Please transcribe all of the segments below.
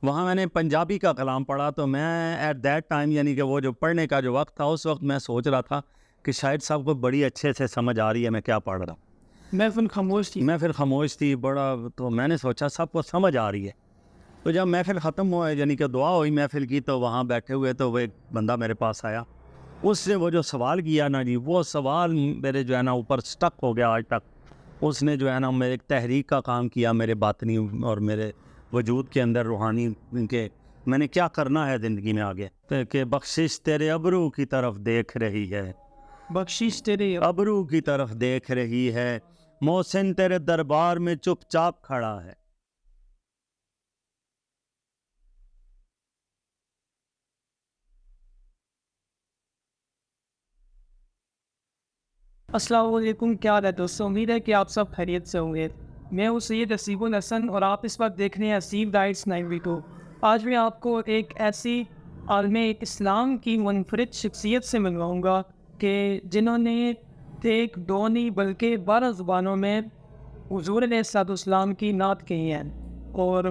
وہاں میں نے پنجابی کا کلام پڑھا، تو میں ایٹ دیٹ ٹائم یعنی کہ وہ جو پڑھنے کا جو وقت تھا اس وقت میں سوچ رہا تھا کہ شاید صاحب کو بڑی اچھے سے سمجھ آ رہی ہے میں کیا پڑھ رہا ہوں۔ محفل خاموش تھی۔ میں پھر خاموش تھی بڑا، تو میں نے سوچا سب کو سمجھ آ رہی ہے۔ تو جب محفل ختم ہوا یعنی کہ دعا ہوئی محفل کی، تو وہاں بیٹھے ہوئے تو وہ ایک بندہ میرے پاس آیا، اس نے وہ جو سوال کیا نا جی، وہ سوال میرے جو ہے نا اوپر سٹک ہو گیا آج تک۔ اس نے جو ہے نا میرے ایک تحریک کا کام کیا میرے باطنی اور میرے وجود کے اندر روحانی، کہ میں نے کیا کرنا ہے زندگی میں آگے، کہ بخشش تیرے ابرو کی طرف دیکھ رہی ہے، بخشش تیرے ابرو کی طرف دیکھ رہی ہے، محسن تیرے دربار میں چپ چاپ کھڑا ہے۔ السلام علیکم، کیا حال ہے دوستوں؟ امید ہے کہ آپ سب خیریت سے ہوں گے۔ میں ہوں سید اسیب الحسن اور آپ اس وقت دیکھ رہے ہیں اسیب ڈائٹس 92۔ آج میں آپ کو ایک ایسی عالم اسلام کی منفرد شخصیت سے ملواؤں گا کہ جنہوں نے ایک دو نہیں بلکہ 12 زبانوں میں حضور علیہ الصلوۃ والسلام کی نعت کہی ہے، اور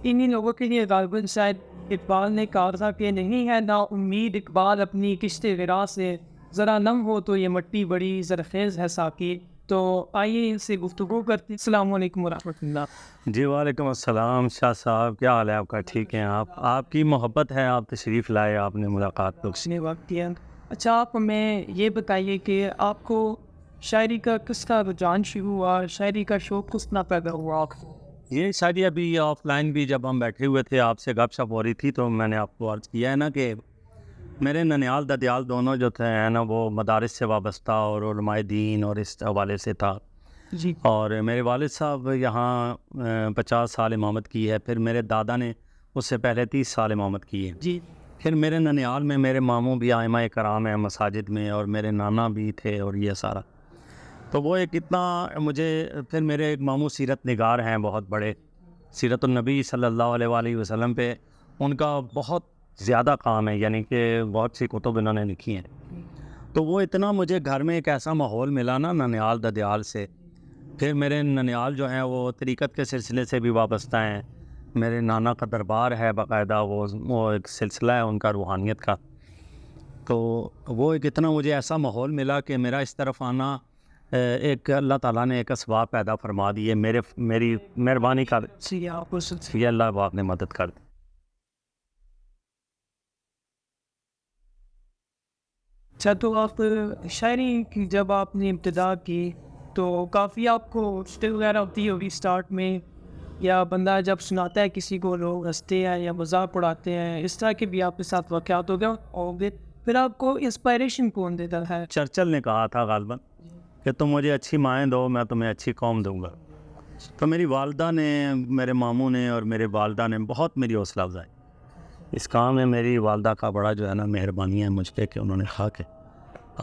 انہی لوگوں کے لیے غالباً شاید اقبال نے کہا تھا کہ نہیں ہے نا امید اقبال اپنی کشت غرا سے، ذرا نم ہو تو یہ مٹی بڑی زرخیز ہے ساقی۔ تو آئیے ان سے گفتگو کرتے ہیں۔ السلام علیکم ورحمۃ اللہ۔ جی وعلیکم السلام شاہ صاحب، کیا حال ہے آپ کا؟ ٹھیک ہیں آپ کی محبت ہے، آپ تشریف لائے، آپ نے ملاقات کو نے وقت دیا۔ اچھا، آپ ہمیں یہ بتائیے کہ آپ کو شاعری کا کس کا رجحان شروع ہوا، شاعری کا شوق کس طرح پیدا ہوا آپ کو؟ یہ شاید ابھی آف لائن بھی جب ہم بیٹھے ہوئے تھے آپ سے گپ شپ ہو رہی تھی، تو میں نے آپ کو عرض کیا ہے نا کہ میرے ننیال ددیال دونوں جو تھے ہیں نا وہ مدارس سے وابستہ اور علماء دین اور اس حوالے سے تھا، جی، اور میرے والد صاحب یہاں 50 سال امامت کی ہے، پھر میرے دادا نے اس سے پہلے 30 سال امامت کی ہے، جی، پھر میرے ننیال میں میرے ماموں بھی ائمہ کرام ہیں مساجد میں، اور میرے نانا بھی تھے، اور یہ سارا تو وہ ایک اتنا مجھے، پھر میرے ایک ماموں سیرت نگار ہیں بہت بڑے، سیرت النبی صلی اللہ علیہ وآلہ وسلم پہ ان کا بہت زیادہ کام ہے، یعنی کہ بہت سی کتب انہوں نے لکھی ہیں، تو وہ اتنا مجھے گھر میں ایک ایسا ماحول ملا نا ننیال ددیال سے۔ پھر میرے ننیال جو ہیں وہ طریقت کے سلسلے سے بھی وابستہ ہیں، میرے نانا کا دربار ہے باقاعدہ، وہ ایک سلسلہ ہے ان کا روحانیت کا، تو وہ ایک اتنا مجھے ایسا ماحول ملا کہ میرا اس طرف آنا ایک اللہ تعالیٰ نے ایک اسباب پیدا فرما دیے، میری مہربانی کر جی، آپ کو یہ اللہ پاک نے مدد کر دی۔ اچھا، تو آپ شاعری کی جب آپ نے ابتدا کی تو کافی آپ کو مشکل وغیرہ ہوتی ہوگی اسٹارٹ میں، یا بندہ جب سناتا ہے کسی کو لوگ ہنستے ہیں یا مذاق اڑاتے ہیں، اس طرح کے بھی آپ کے ساتھ واقعات ہوں گے، پھر آپ کو انسپائریشن کون دیتا ہے؟ چرچل نے کہا تھا غالباً کہ تم مجھے اچھی مائیں دو میں تمہیں اچھی قوم دوں گا، تو میری والدہ نے، میرے ماموں نے اور میرے والدہ نے بہت میری حوصلہ افزائی اس کام میں، میری والدہ کا بڑا جو ہے نا مہربانی ہے مجھ پہ، کہ انہوں نے کہا کہ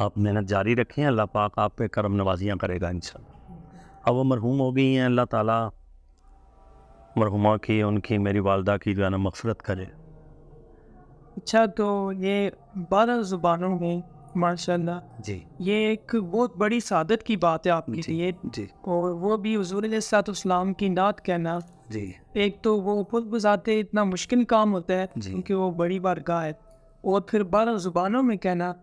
آپ محنت جاری رکھیں، اللہ پاک آپ پہ کرم نوازیاں کرے گا انشاءاللہ۔ اب وہ مرحوم ہو گئی ہیں، اللہ تعالیٰ مرحومہ کی، ان کی، میری والدہ کی جو ہے نا مغفرت کرے۔ اچھا، تو یہ 12 زبانوں میں ماشاءاللہ جی یہ ایک بہت بڑی سعادت کی بات ہے آپ کے جی لیے، جی اور وہ بھی حضور علیہ الصلوۃ والسلام کی نعت کہنا، جی ایک تو وہ خود بذاتے اتنا مشکل کام ہوتا ہے جی کیونکہ وہ بڑی بارگاہ ہے، اور پھر 12 زبانوں میں کہنا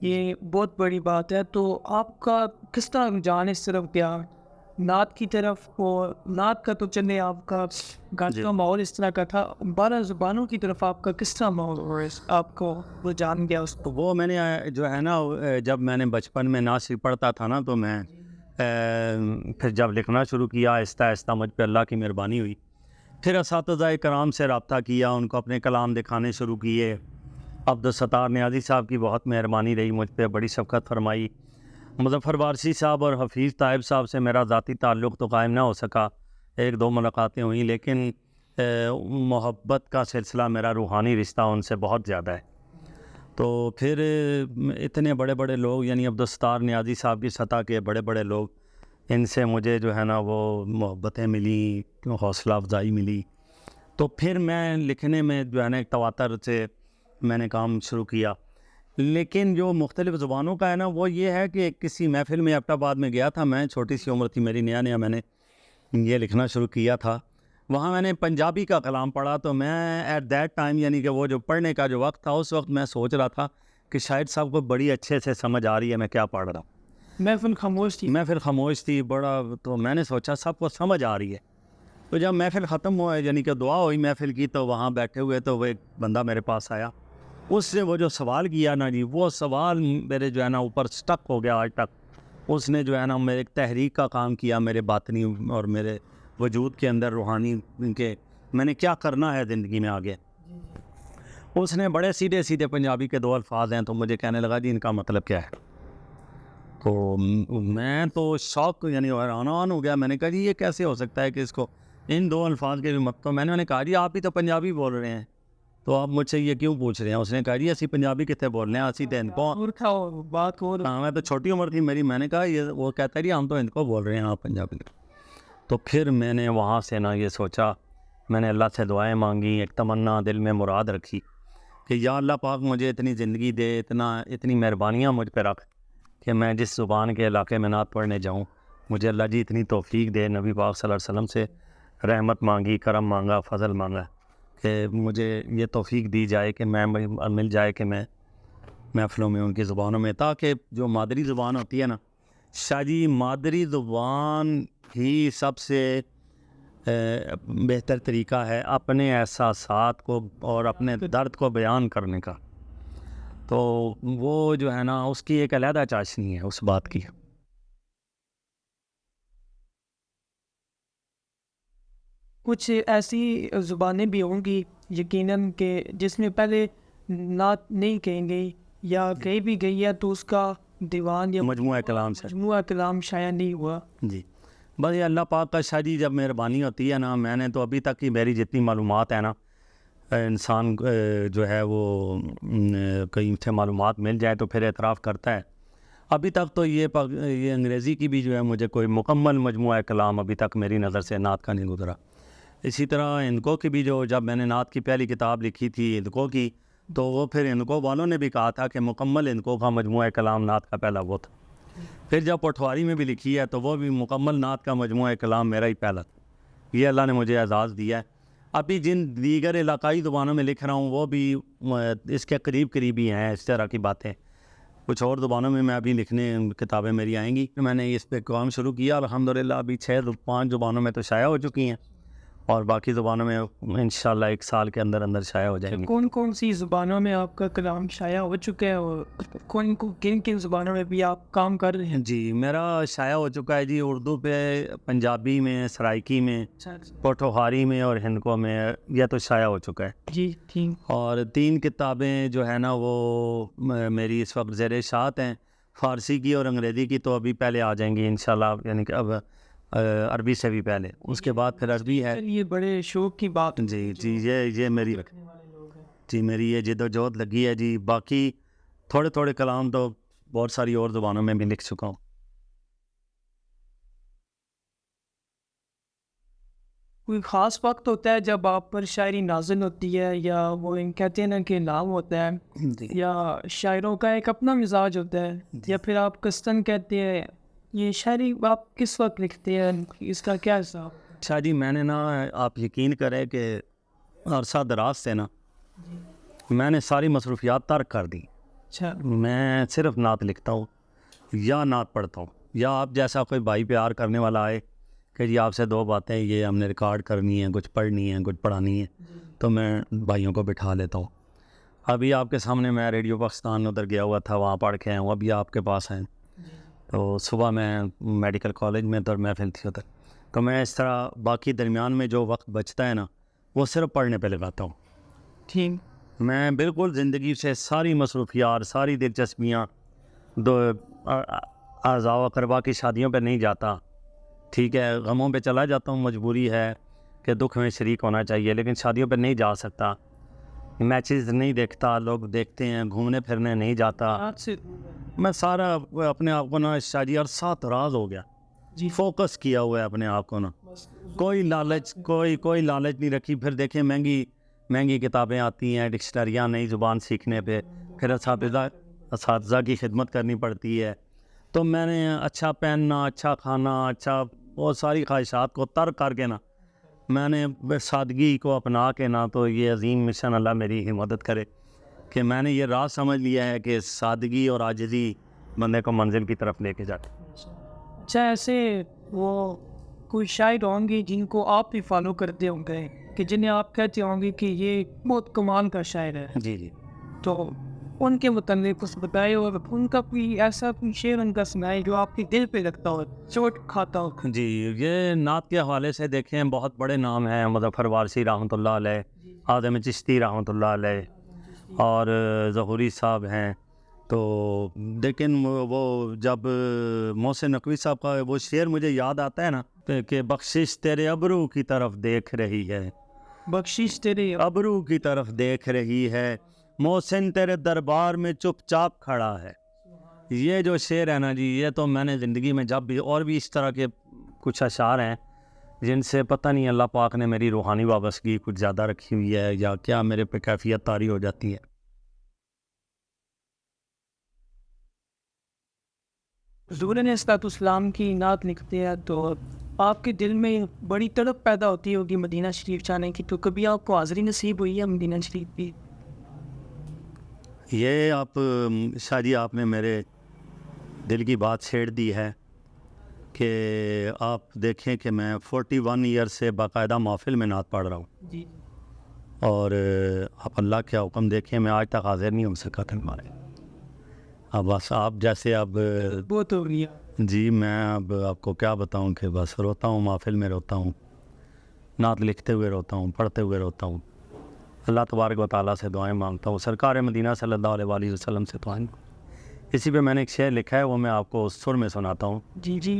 یہ بہت بڑی بات ہے۔ تو آپ کا کس طرح رجحان اس طرف گیا نعت کی طرف؟ اور نعت کا تو چلے آپ کا گھر جی کا ماحول اس طرح کا تھا، 12 زبانوں کی طرف آپ کا کس طرح ماحول ہوا، آپ کو رجحان گیا اس کو؟ وہ میں نے جو ہے نا جب میں نے بچپن میں نعت شریف پڑھتا تھا نا، تو میں پھر جب لکھنا شروع کیا آہستہ آہستہ مجھ پہ اللہ کی مہربانی ہوئی، پھر اساتذہ کرام سے رابطہ کیا، ان کو اپنے کلام دکھانے شروع کیے، عبدالستار نیازی صاحب کی بہت مہربانی رہی مجھ پہ، بڑی شفقت فرمائی، مظفر وارثی صاحب اور حفیظ طائب صاحب سے میرا ذاتی تعلق تو قائم نہ ہو سکا، ایک دو ملاقاتیں ہوئیں، لیکن محبت کا سلسلہ میرا روحانی رشتہ ان سے بہت زیادہ ہے۔ تو پھر اتنے بڑے بڑے لوگ، یعنی عبدالستار نیازی صاحب کی سطح کے بڑے بڑے لوگ، ان سے مجھے جو ہے نا وہ محبتیں ملی، حوصلہ افزائی ملی، تو پھر میں لکھنے میں جو ہے نا ایک تواتر سے میں نے کام شروع کیا۔ لیکن جو مختلف زبانوں کا ہے نا وہ یہ ہے کہ کسی محفل میں ایبٹ آباد میں گیا تھا میں، چھوٹی سی عمر تھی میری، نیا نیا میں نے یہ لکھنا شروع کیا تھا، وہاں میں نے پنجابی کا کلام پڑھا تو میں ایٹ دیٹ ٹائم یعنی کہ وہ جو پڑھنے کا جو وقت تھا اس وقت میں سوچ رہا تھا کہ شاید صاحب کو بڑی اچھے سے سمجھ آ رہی ہے میں کیا پڑھ رہا ہوں. محفل خاموش تھی. محفل خاموش تھی بڑا. تو میں نے سوچا سب کو سمجھ آ رہی ہے. تو جب محفل ختم ہوا یعنی کہ دعا ہوئی محفل کی تو وہاں بیٹھے ہوئے تو وہ ایک بندہ میرے پاس آیا. اس نے وہ جو سوال کیا نا جی وہ سوال میرے جو ہے نا اوپر سٹک ہو گیا آج تک. اس نے جو ہے نا میرے ایک تحریک کا کام کیا میرے باطنی اور میرے وجود کے اندر روحانی کے میں نے کیا کرنا ہے زندگی میں آگے. اس نے بڑے سیدھے سیدھے پنجابی کے 2 الفاظ ہیں تو مجھے کہنے لگا جی ان کا مطلب کیا ہے. تو میں تو شوق یعنی حیران ہو گیا. میں نے کہا جی یہ کیسے ہو سکتا ہے کہ اس کو ان 2 الفاظ کے بھی مطلب. میں نے انہیں کہا جی آپ ہی تو پنجابی بول رہے ہیں تو آپ مجھ سے یہ کیوں پوچھ رہے ہیں. اس نے کہا جی اسی پنجابی کتنے بول رہے ہیں اسی دن کو. بات ہو ہاں میں تو چھوٹی عمر تھی میری. میں نے کہا یہ وہ کہتا ہے جی ہم تو ان کو بول رہے ہیں آپ پنجابی. تو پھر میں نے وہاں سے نا یہ سوچا میں نے اللہ سے دعائیں مانگی ایک تمنا دل میں مراد رکھی کہ یا اللہ پاک مجھے اتنی زندگی دے اتنی مہربانیاں مجھ پہ رکھ کہ میں جس زبان کے علاقے میں نعت پڑھنے جاؤں مجھے اللہ جی اتنی توفیق دے. نبی پاک صلی اللہ علیہ وسلم سے رحمت مانگی کرم مانگا فضل مانگا کہ مجھے یہ توفیق دی جائے کہ میں مل جائے کہ میں محفلوں میں ان کی زبانوں میں تاکہ جو مادری زبان ہوتی ہے نا شاہ جی مادری زبان ہی سب سے بہتر طریقہ ہے اپنے احساسات کو اور اپنے درد کو بیان کرنے کا. تو وہ جو ہے نا اس کی ایک علیحدہ چاشنی ہے اس بات کی. کچھ ایسی زبانیں بھی ہوں گی یقیناً کہ جس میں پہلے نعت نہیں کہیں گئی یا کہیں بھی گئی ہے تو اس کا دیوان یا مجموعہ کلام سے مجموعہ کلام شائع نہیں ہوا. جی بس یہ اللہ پاک کا شاہ جی جب مہربانی ہوتی ہے نا. میں نے تو ابھی تک کی میری جتنی معلومات ہیں نا انسان جو ہے وہ کہیں سے معلومات مل جائے تو پھر اعتراف کرتا ہے. ابھی تک تو یہ انگریزی کی بھی جو ہے مجھے کوئی مکمل مجموعہ کلام ابھی تک میری نظر سے نعت کا نہیں گزرا. اسی طرح ہندکو کی بھی جو جب میں نے نعت کی پہلی کتاب لکھی تھی ہندکو کی تو وہ پھر ہندکو والوں نے بھی کہا تھا کہ مکمل ہندکو کا مجموعہ کلام نعت کا پہلا وہ تھا. پھر جب پٹھواری میں بھی لکھی ہے تو وہ بھی مکمل نعت کا مجموعہ کلام میرا ہی پہلا تھا. یہ اللہ نے مجھے اعزاز دیا ہے. ابھی جن دیگر علاقائی زبانوں میں لکھ رہا ہوں وہ بھی اس کے قریبی ہیں اس طرح کی باتیں. کچھ اور زبانوں میں ابھی لکھنے کتابیں میری آئیں گی. میں نے اس پہ کام شروع کیا الحمدللہ. ابھی 5 زبانوں میں تو شائع ہو چکی ہیں اور باقی زبانوں میں انشاءاللہ 1 سال کے اندر شائع ہو جائیں گی. کون سی زبانوں میں آپ کا کلام شائع ہو چکا ہے اور کن زبانوں میں بھی آپ کام کر رہے ہیں؟ جی میرا شائع ہو چکا ہے جی اردو پہ پنجابی میں سرائکی میں پوٹھوہاری میں اور ہندکو میں یہ تو شائع ہو چکا ہے. جی ٹھیک. اور 3 کتابیں جو ہے نا وہ میری اس وقت زیر اشاعت ہیں فارسی کی اور انگریزی کی تو ابھی پہلے آ جائیں گی انشاءاللہ یعنی کہ اب عربی سے بھی تھوڑے اس کے بعد پھر عربی ہے. یہ بڑے شوق کی بات. جی یہ میری میری یہ جد و جہد لگی ہے جی. باقی تھوڑے کلام تو بہت ساری اور زبانوں میں بھی لکھ چکا ہوں. کوئی خاص وقت ہوتا ہے جب آپ پر شاعری نازل ہوتی ہے یا وہ کہتے ہیں نا کہ نام ہوتا ہے یا شاعروں کا ایک اپنا مزاج ہوتا ہے یا پھر آپ کستن کہتے ہیں یہ شاعری آپ کس وقت لکھتے ہیں اس کا کیا حساب؟ اچھا جی میں نے نا آپ یقین کریں کہ عرصہ دراز سے نا میں نے ساری مصروفیات ترک کر دی. اچھا. میں صرف نعت لکھتا ہوں یا نعت پڑھتا ہوں یا آپ جیسا کوئی بھائی پیار کرنے والا آئے کہ جی آپ سے 2 باتیں یہ ہم نے ریکارڈ کرنی ہیں کچھ پڑھنی ہے کچھ پڑھانی ہے تو میں بھائیوں کو بٹھا لیتا ہوں. ابھی آپ کے سامنے میں ریڈیو پاکستان ادھر گیا ہوا تھا وہاں پڑھ کے آیا ہوں. ابھی آپ کے پاس ہیں تو صبح میں میڈیکل کالج میں تو محفل تھی ادھر تو میں اس طرح باقی درمیان میں جو وقت بچتا ہے نا وہ صرف پڑھنے پہ لگاتا ہوں. ٹھیک. میں بالکل زندگی سے ساری مصروفیات ساری دلچسپیاں اعزاء و اقربا کی شادیوں پہ نہیں جاتا. ٹھیک ہے غموں پہ چلا جاتا ہوں مجبوری ہے کہ دکھ میں شریک ہونا چاہیے لیکن شادیوں پہ نہیں جا سکتا. میچز نہیں دیکھتا لوگ دیکھتے ہیں گھومنے پھرنے نہیں جاتا. میں سارا اپنے آپ کو نا شاہ جی عرصہ دراز ہو گیا جی فوکس کیا ہوا ہے اپنے آپ کو نا. کوئی لالچ نہیں رکھی. پھر دیکھیں مہنگی کتابیں آتی ہیں ڈکشنریاں نئی زبان سیکھنے پہ پھر اساتذہ کی خدمت کرنی پڑتی ہے. تو میں نے اچھا پہننا اچھا کھانا اچھا وہ ساری خواہشات کو ترک کر کے نا میں نے سادگی کو اپنا کے نہ تو یہ عظیم مشن اللہ میری ہی مدد کرے کہ میں نے یہ راز سمجھ لیا ہے کہ سادگی اور عاجزی بندے کو منزل کی طرف لے کے جاتی. اچھا، ایسے وہ کوئی شاعر ہوں گے جن کو آپ بھی فالو کرتے ہوں گے کہ جنہیں آپ کہتے ہوں گے کہ یہ بہت کمال کا شاعر ہے، جی جی. تو ان کے متعلق کچھ بتائے اور ان کا کوئی ایسا کوئی شعر ان کا سنائے جو آپ کے دل پہ لگتا ہو، چوٹ کھاتا ہو. جی، یہ نعت کے حوالے سے دیکھیں بہت بڑے نام ہیں، مظفر وارثی رحمۃ اللہ علیہ، اعظم چشتی رحمۃ اللہ علیہ، اور ظہوری صاحب ہیں. تو لیکن وہ جب محسن نقوی صاحب کا وہ شعر مجھے یاد آتا ہے نا کہ بخشش تیرے ابرو کی طرف دیکھ رہی ہے، بخشش تیرے ابرو کی طرف دیکھ رہی ہے، محسن تیرے دربار میں چپ چاپ کھڑا ہے. یہ جو شعر ہے نا جی، یہ تو میں نے زندگی میں جب بھی اور بھی اس طرح کے کچھ اشعار ہیں جن سے پتہ نہیں اللہ پاک نے میری روحانی وابستگی کچھ زیادہ رکھی ہوئی ہے یا کیا میرے پہ کیفیت طاری ہو جاتی ہے. حضور علیہ الصلوۃ والسلام کی نعت لکھتے ہیں تو آپ کے دل میں بڑی تڑپ پیدا ہوتی ہوگی مدینہ شریف جانے کی، تو کبھی آپ کو حاضری نصیب ہوئی ہے مدینہ شریف کی؟ یہ آپ شاہ جی آپ نے میرے دل کی بات چھیڑ دی ہے کہ آپ دیکھیں کہ میں 41 ایئر سے باقاعدہ محفل میں نعت پڑھ رہا ہوں، جی اور آپ اللہ کے حکم دیکھیں میں آج تک حاضر نہیں ہو سکا تھا ہمارے. اب بس آپ جیسے اب بہت ہو گیا. جی میں اب آپ کو کیا بتاؤں کہ بس روتا ہوں، محفل میں روتا ہوں، نعت لکھتے ہوئے روتا ہوں، پڑھتے ہوئے روتا ہوں. اللہ تبارک و تعالیٰ سے دعائیں مانگتا ہوں، سرکار مدینہ صلی اللہ علیہ وآلہ وسلم سے دعائیں. اسی پہ میں نے ایک شعر لکھا ہے، وہ میں آپ کو سر میں سناتا ہوں جی جی.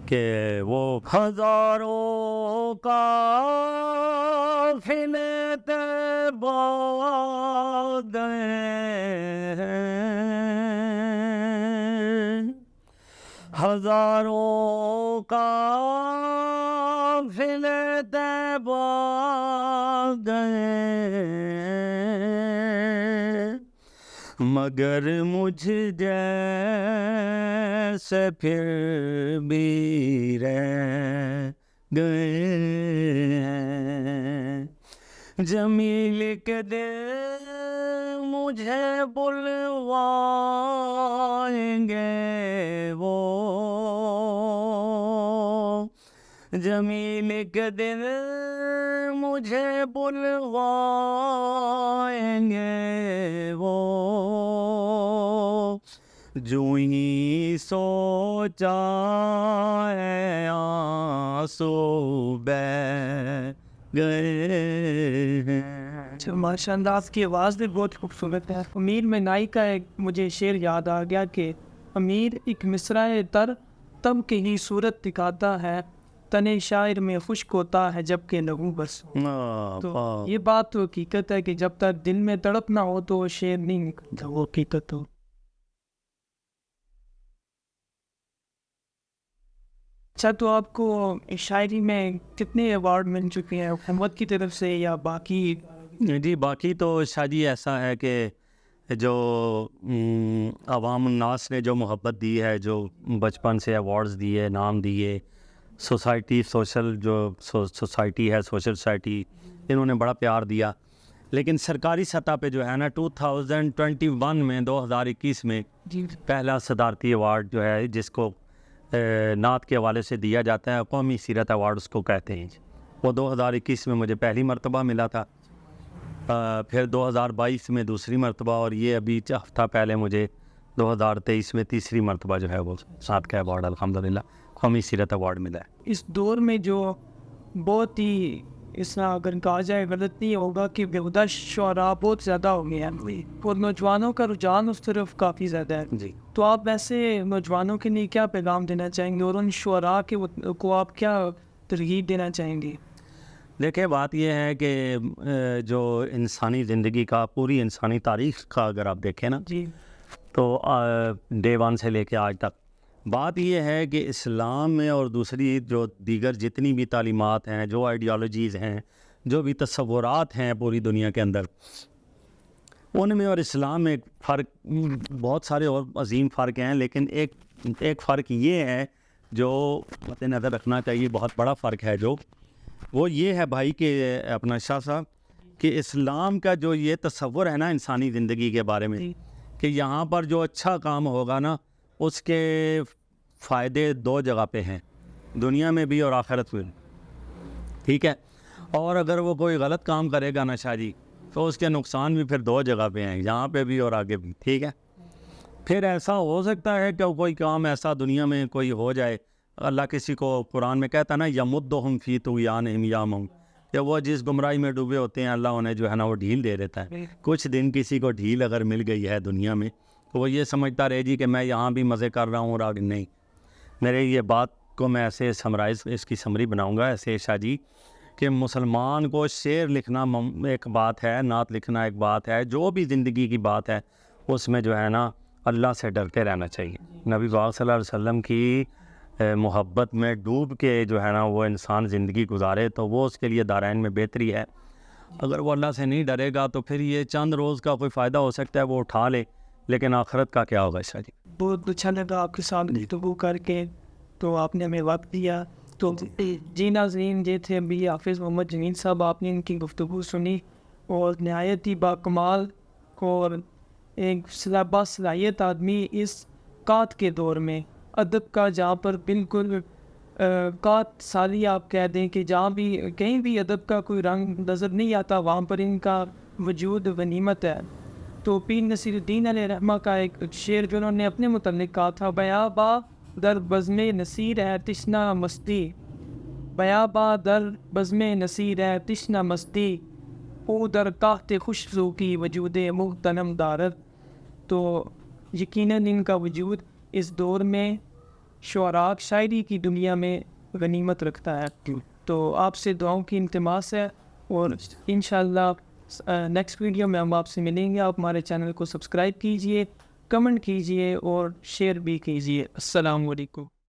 کہ وہ ہزاروں قافلے طیبہ گئے، ہزاروں قافلے طیبہ گئے، مگر مجھ جیسے پھر بھی رہ گئے ہیں. جمیل کے دل مجھے بلوائیں گے وہ، جمیل کے دل مجھے بلوائیں گے وہ، جو ہی سوچا ہے آنسو بہہ گئے ہیں. ماشاء اللہ، آپ کی آواز بھی بہت خوبصورت ہے. امیر میں نائی کا ایک مجھے شعر یاد آ گیا کہ امیر ایک مصرع تر تب کی ہی صورت دکھاتا ہے، تن شاعر میں خشک ہوتا ہے جب کہ لہو بس. تو یہ بات تو حقیقت ہے کہ جب تک دل میں تڑپ نہ ہو تو وہ شعر نہیں نکلتا، وہ حقیقت ہو. اچھا، تو آپ کو شاعری میں کتنے ایوارڈ مل چکے ہیں حکومت کی طرف سے یا باقی؟ جی باقی تو شاہ جی ایسا ہے کہ جو عوام الناس نے جو محبت دی ہے، جو بچپن سے ایوارڈز دیے، نام دیے، سوسائٹی سوشل جو سوسائٹی ہے، سوشل سوسائٹی، انہوں نے بڑا پیار دیا. لیکن سرکاری سطح پہ جو ہے نا 2021 میں 2021 میں پہلا صدارتی ایوارڈ جو ہے جس کو نعت کے حوالے سے دیا جاتا ہے، قومی سیرت ایوارڈ اس کو کہتے ہیں، وہ 2021 میں مجھے پہلی مرتبہ ملا تھا، پھر 2022 میں دوسری مرتبہ، اور یہ ابھی ہفتہ پہلے مجھے 2023 میں تیسری مرتبہ جو ہے وہ ساتھ کا ایوارڈ الحمدللہ قومی سیرت ایوارڈ ملا ہے. اس دور میں جو بہت ہی اس طرح اگر کہا جائے غلط نہیں ہوگا کہ بیہودہ شعراء بہت زیادہ ہو گئے ہیں اور نوجوانوں کا رجحان اس طرف کافی زیادہ ہے. جی تو آپ ویسے نوجوانوں کے لیے کیا پیغام دینا چاہیں گے اور ان شعراء کو آپ کیا ترغیب دینا چاہیں گے؟ دیکھیں بات یہ ہے کہ جو انسانی زندگی کا پوری انسانی تاریخ کا اگر آپ دیکھیں نا جی تو ڈے 1 سے لے کے آج تک بات یہ ہے کہ اسلام میں اور دوسری جو دیگر جتنی بھی تعلیمات ہیں، جو آئیڈیالوجیز ہیں، جو بھی تصورات ہیں پوری دنیا کے اندر، ان میں اور اسلام میں ایک فرق، بہت سارے اور عظیم فرق ہیں، لیکن ایک فرق یہ ہے جو مد نظر رکھنا چاہیے، بہت بڑا فرق ہے جو وہ یہ ہے بھائی کہ اپنا شاہ صاحب کہ اسلام کا جو یہ تصور ہے نا انسانی زندگی کے بارے میں کہ یہاں پر جو اچھا کام ہوگا نا اس کے فائدے دو جگہ پہ ہیں، دنیا میں بھی اور آخرت میں بھی، ٹھیک ہے، اور اگر وہ کوئی غلط کام کرے گا نا شاہ جی تو اس کے نقصان بھی پھر دو جگہ پہ ہیں، یہاں پہ بھی اور آگے بھی، ٹھیک ہے۔ پھر ایسا ہو سکتا ہے کہ کوئی کام ایسا دنیا میں کوئی ہو جائے، اللہ کسی کو قرآن میں کہتا ہے نا یمدہم فی طغیانہم یعمہون، کہ وہ جس گمراہی میں ڈوبے ہوتے ہیں اللہ انہیں جو ہے نا وہ ڈھیل دے دیتا ہے۔ کچھ دن کسی کو ڈھیل اگر مل گئی ہے دنیا میں تو وہ یہ سمجھتا رہے جی کہ میں یہاں بھی مزے کر رہا ہوں اور آگے نہیں۔ میرے یہ بات کو میں ایسے سمرائز اس کی سمری بناؤں گا ایسے شاہ جی کہ مسلمان کو شعر لکھنا ایک بات ہے، نعت لکھنا ایک بات ہے، جو بھی زندگی کی بات ہے اس میں جو ہے نا اللہ سے ڈرتے رہنا چاہیے۔ نبی پاک صلی اللہ علیہ وسلم کی محبت میں ڈوب کے جو ہے نا وہ انسان زندگی گزارے تو وہ اس کے لیے دارین میں بہتری ہے۔ اگر وہ اللہ سے نہیں ڈرے گا تو پھر یہ چند روز کا کوئی فائدہ ہو سکتا ہے وہ اٹھا لے، لیکن آخرت کا کیا ہوگا شاہ جی؟ بہت اچھا لگا آپ کے ساتھ گفتگو کر کے، تو آپ نے ہمیں وقت دیا۔ تو جی ناظرین، یہ تھے ابھی حافظ محمد جمیل صاحب، آپ نے ان کی گفتگو سنی اور نہایت ہی باکمال اور ایک باصلاحیت آدمی اس قات کے دور میں ادب کا، جہاں پر بالکل قات سالی آپ کہہ دیں کہ جہاں بھی کہیں بھی ادب کا کوئی رنگ نظر نہیں آتا وہاں پر ان کا وجود غنیمت ہے۔ تو پیر نصیر الدین علیہ رحمہ کا ایک شعر جو انہوں نے اپنے متعلق کہا تھا، بیابا در بزم نصیر ہے تشنا مستی، بیابا در بزم نصیر ہے تشنا مستی، او در کاہت خوشزو کی وجود مغتنم دارد۔ تو یقیناً ان کا وجود اس دور میں شعراء شاعری کی دنیا میں غنیمت رکھتا ہے۔ تو آپ سے دعاؤں کی التماس ہے اور انشاءاللہ نیکسٹ ویڈیو میں ہم آپ سے ملیں گے۔ آپ ہمارے چینل کو سبسکرائب کیجئے، کمنٹ کیجئے اور شیئر بھی کیجئے۔ السلام علیکم۔